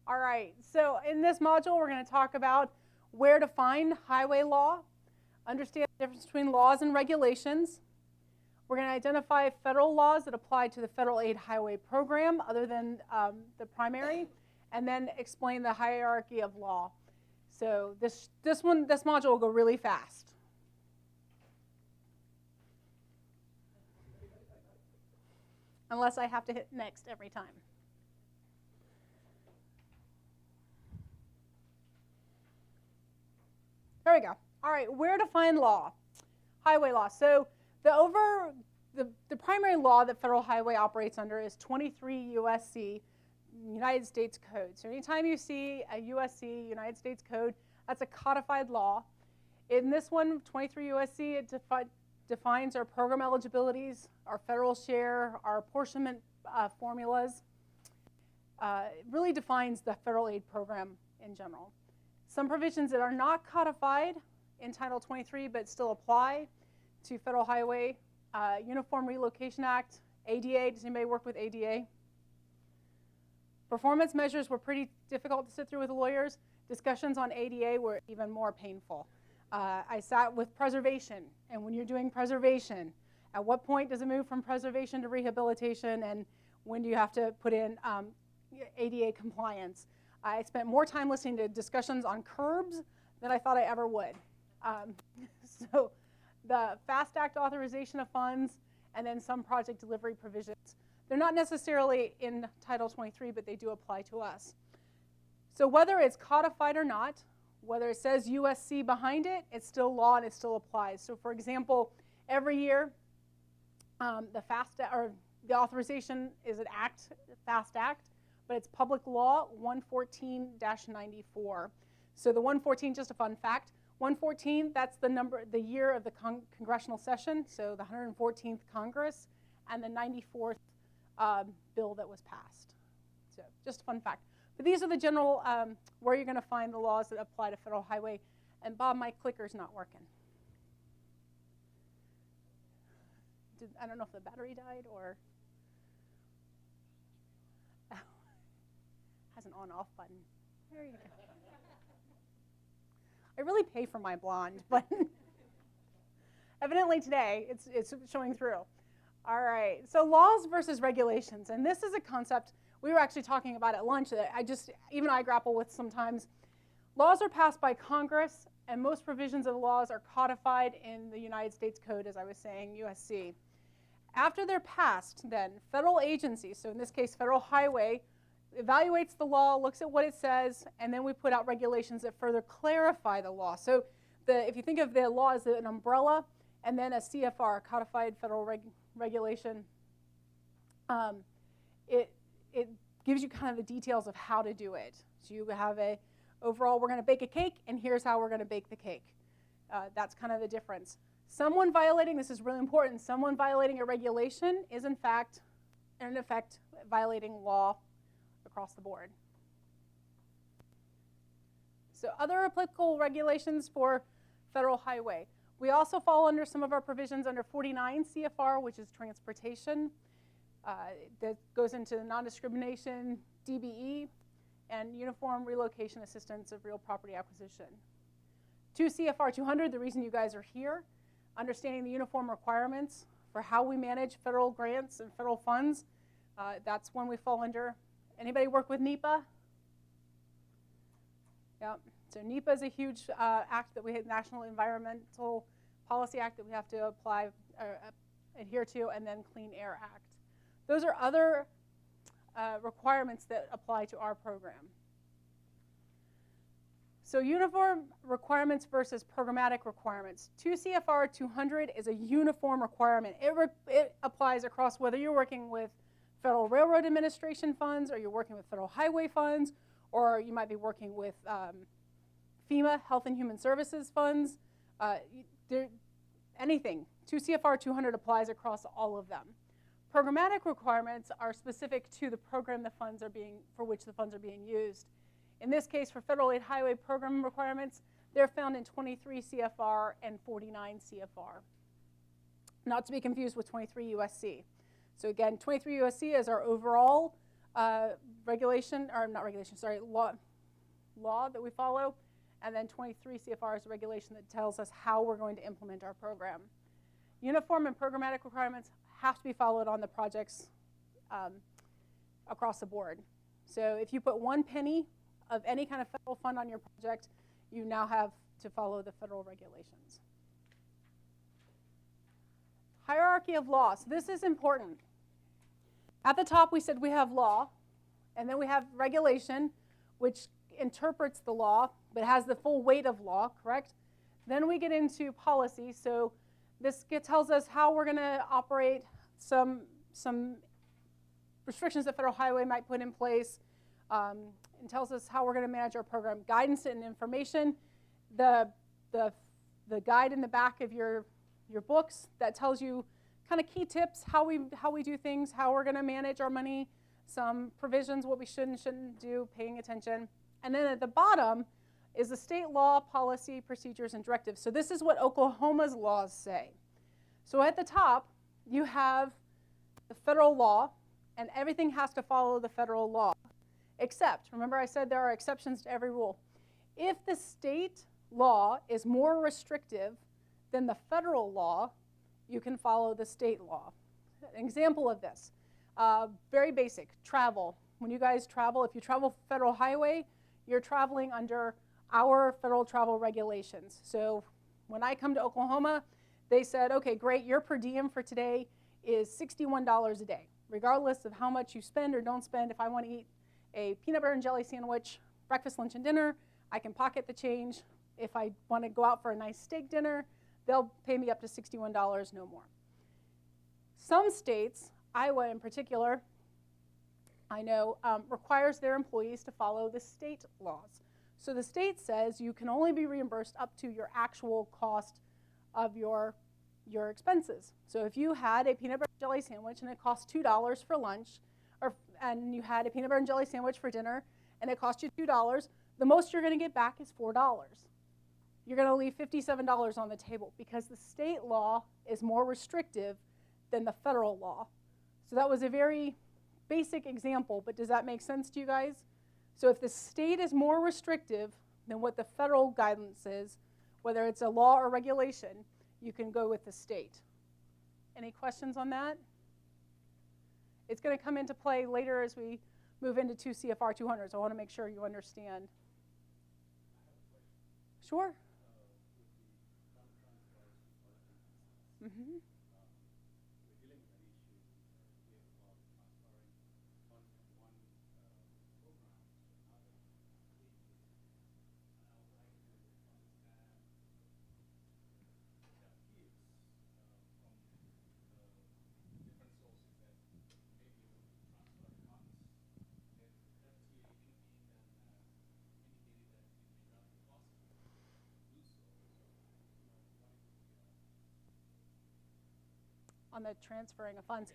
All right, so in this module, we're going to talk about where to find highway law, understand the difference between laws and regulations. We're going to identify federal laws that apply to the Federal Aid Highway Program other than the primary, and then explain the hierarchy of law. So this module will go really fast. Unless I have to hit next every time. There we go. All right, where to find law? Highway law. So the primary law that Federal Highway operates under is 23 USC, United States Code. So anytime you see a USC, United States Code, that's a codified law. In this one, 23 USC, it defines our program eligibilities, our federal share, our apportionment formulas. It really defines the federal aid program in general. Some provisions that are not codified in Title 23 but still apply to Federal Highway, Uniform Relocation Act, ADA. Does anybody work with ADA? Performance measures were pretty difficult to sit through with lawyers. Discussions on ADA were even more painful. I sat with preservation, and when you're doing preservation, at what point does it move from preservation to rehabilitation, and when do you have to put in ADA compliance? I spent more time listening to discussions on curbs than I thought I ever would. So the FAST Act authorization of funds, and then some project delivery provisions. They're not necessarily in Title 23, but they do apply to us. So whether it's codified or not, whether it says USC behind it, it's still law and it still applies. So for example, every year, the authorization is an act, FAST Act, but it's Public Law 114-94. So the 114, just a fun fact, 114, that's the year of the congressional session, so the 114th Congress, and the 94th bill that was passed. So just a fun fact. But these are the general, where you're going to find the laws that apply to Federal Highway. And Bob, my clicker's not working. I don't know if the battery died or has an on-off button. There you go. I really pay for my blonde, but evidently today it's showing through. All right, so laws versus regulations, and this is a concept we were actually talking about at lunch that even I grapple with sometimes. Laws are passed by Congress, and most provisions of the laws are codified in the United States Code, as I was saying, USC. After they're passed, then, federal agencies, so in this case, Federal Highway, evaluates the law, looks at what it says, and then we put out regulations that further clarify the law. So if you think of the law as an umbrella, and then a CFR, codified federal regulation, it gives you kind of the details of how to do it. So you have overall, we're going to bake a cake, and here's how we're going to bake the cake. That's kind of the difference. Someone violating, this is really important, someone violating a regulation is in effect violating law across the board. So other applicable regulations for Federal Highway. We also fall under some of our provisions under 49 CFR, which is transportation. That goes into non-discrimination, DBE, and Uniform Relocation Assistance of Real Property Acquisition. 2 CFR 200, the reason you guys are here, understanding the uniform requirements for how we manage federal grants and federal funds. That's one we fall under. Anybody work with NEPA? Yep. So NEPA is a huge act that we have, National Environmental Policy Act, that we have to apply, adhere to, and then Clean Air Act. Those are other requirements that apply to our program. So uniform requirements versus programmatic requirements. 2 CFR 200 is a uniform requirement. It applies across whether you're working with Federal Railroad Administration funds, or you're working with Federal Highway funds, or you might be working with FEMA, Health and Human Services funds, anything. 2 CFR 200 applies across all of them. Programmatic requirements are specific to the program for which the funds are being used. In this case, for Federal Aid Highway program requirements, they're found in 23 CFR and 49 CFR. Not to be confused with 23 USC. So again, 23 USC is our overall regulation, or not regulation, sorry, law that we follow, and then 23 CFR is a regulation that tells us how we're going to implement our program. Uniform and programmatic requirements have to be followed on the projects across the board. So if you put 1 penny of any kind of federal fund on your project, you now have to follow the federal regulations. Hierarchy of law. So this is important. At the top, we said we have law, and then we have regulation, which interprets the law, but has the full weight of law, correct? Then we get into policy. So this tells us how we're going to operate, some restrictions that Federal Highway might put in place, and tells us how we're going to manage our program. Guidance and information, the guide in the back of your books that tells you kind of key tips, how we do things, how we're going to manage our money, some provisions, what we should and shouldn't do, paying attention. And then at the bottom is the state law, policy, procedures, and directives. So this is what Oklahoma's laws say. So at the top, you have the federal law, and everything has to follow the federal law. Except, remember I said there are exceptions to every rule. If the state law is more restrictive than the federal law, you can follow the state law. An example of this, very basic, travel. When you guys travel, if you travel Federal Highway, you're traveling under our federal travel regulations. So when I come to Oklahoma, they said, okay, great, your per diem for today is $61 a day. Regardless of how much you spend or don't spend, if I want to eat a peanut butter and jelly sandwich, breakfast, lunch, and dinner, I can pocket the change. If I want to go out for a nice steak dinner, they'll pay me up to $61, no more. Some states, Iowa in particular, I know, requires their employees to follow the state laws. So the state says you can only be reimbursed up to your actual cost of your expenses. So if you had a peanut butter and jelly sandwich and it cost $2 for lunch, and you had a peanut butter and jelly sandwich for dinner and it cost you $2, the most you're going to get back is $4. You're going to leave $57 on the table because the state law is more restrictive than the federal law. So that was a very basic example, but does that make sense to you guys? So if the state is more restrictive than what the federal guidance is, whether it's a law or regulation, you can go with the state. Any questions on that? It's going to come into play later as we move into 2 CFR 200, so I want to make sure you understand. Sure. Mm-hmm. On the transferring of funds.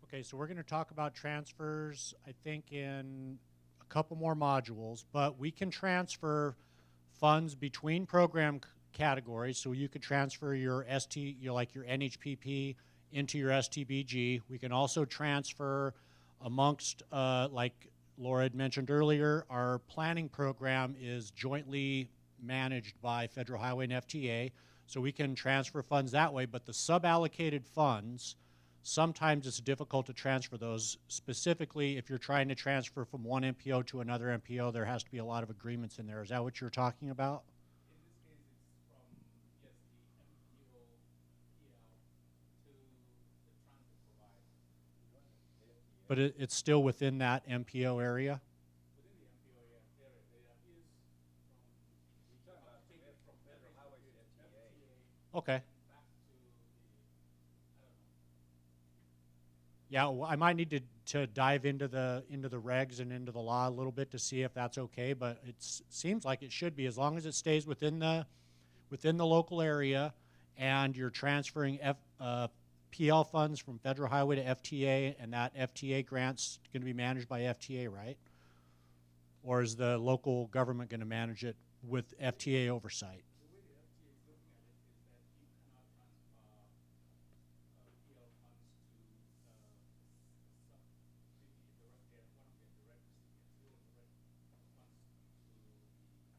Okay, so we're going to talk about transfers, I think, in a couple more modules, but we can transfer funds between program categories. So you could transfer your like your NHPP into your STBG. We can also transfer amongst, like Laura had mentioned earlier, our planning program is jointly managed by Federal Highway and FTA. So we can transfer funds that way, but the sub-allocated funds, sometimes it's difficult to transfer those. Specifically, if you're trying to transfer from one MPO to another MPO, there has to be a lot of agreements in there. Is that what you're talking about? In this case, it's from, yes, the MPO PL to the transit provider. But it's still within that MPO area? Within the MPO area, there is from Federal Highway to FTA. Okay. Back to the, I don't know. Yeah, well, I might need to dive into the regs and into the law a little bit to see if that's okay, but it seems like it should be, as long as it stays within the local area and you're transferring PL funds from Federal Highway to FTA, and that FTA grant's going to be managed by FTA, right? Or is the local government going to manage it with FTA oversight? The way the FTA is looking at it is that you cannot transfer PL funds to one of their direct recipients. You will direct funds to the DOT as opposed to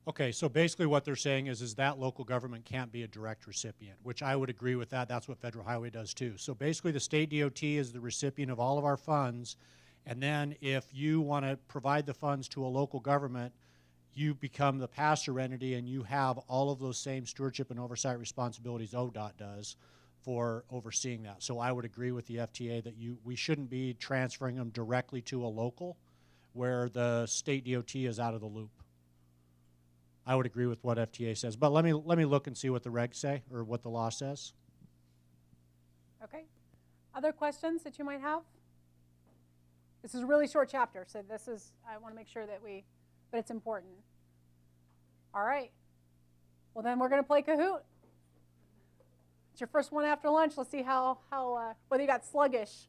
the Okay, so basically what they're saying is that local government can't be a direct recipient, which I would agree with that. That's what Federal Highway does too. So basically the state DOT is the recipient of all of our funds, and then if you want to provide the funds to a local government, you become the pass-through entity and you have all of those same stewardship and oversight responsibilities ODOT does for overseeing that. So I would agree with the FTA that we shouldn't be transferring them directly to a local where the state DOT is out of the loop. I would agree with what FTA says, but let me look and see what the regs say or what the law says. Okay. Other questions that you might have? This is a really short chapter, so I want to make sure that but it's important. All right. Well, then we're going to play Kahoot. It's your first one after lunch. Let's see whether you got sluggish.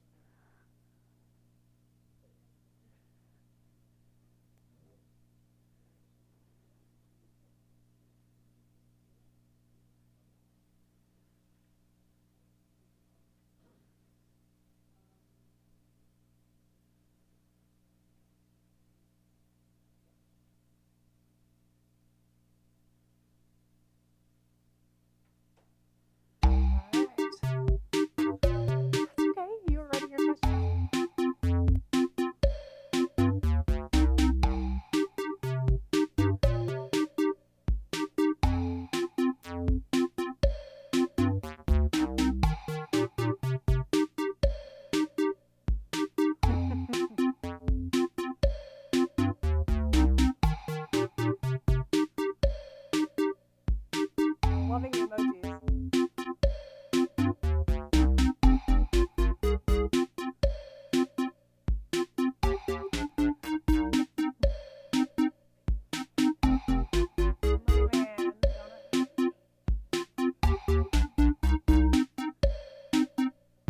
Loving the emojis.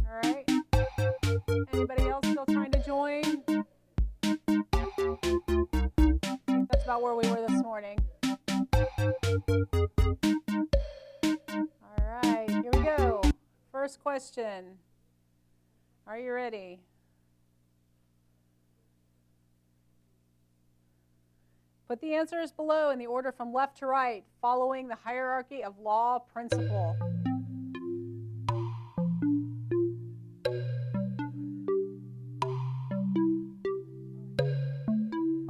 All right. Anybody else still trying to join? I think that's about where we were this morning. All right, here we go. First question. Are you ready? Put the answers below in the order from left to right, following the hierarchy of law principle.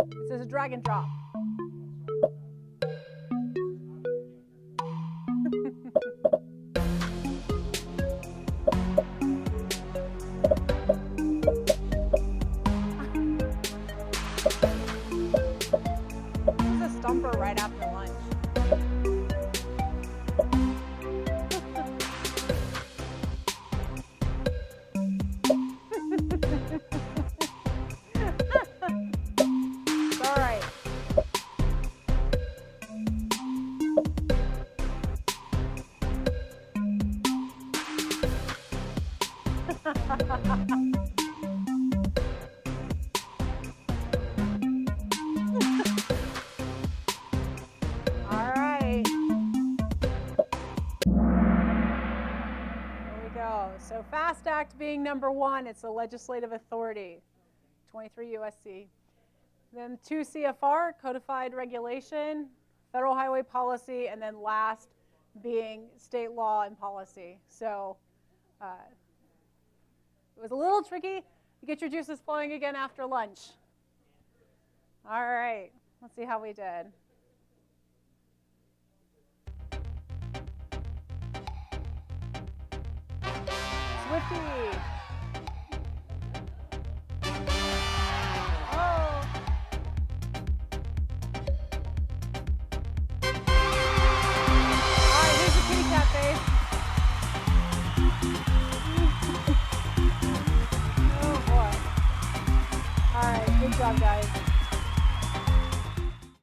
This is a drag and drop. Right after lunch. It's all right. So FAST Act being number one, it's a legislative authority, 23 U.S.C. Then 2 CFR, codified regulation, federal highway policy, and then last being state law and policy. So it was a little tricky to get your juices flowing again after lunch. All right, let's see how we did. Swifty. Oh. All right, here's the kitty cat face. Oh boy. All right, good job, guys.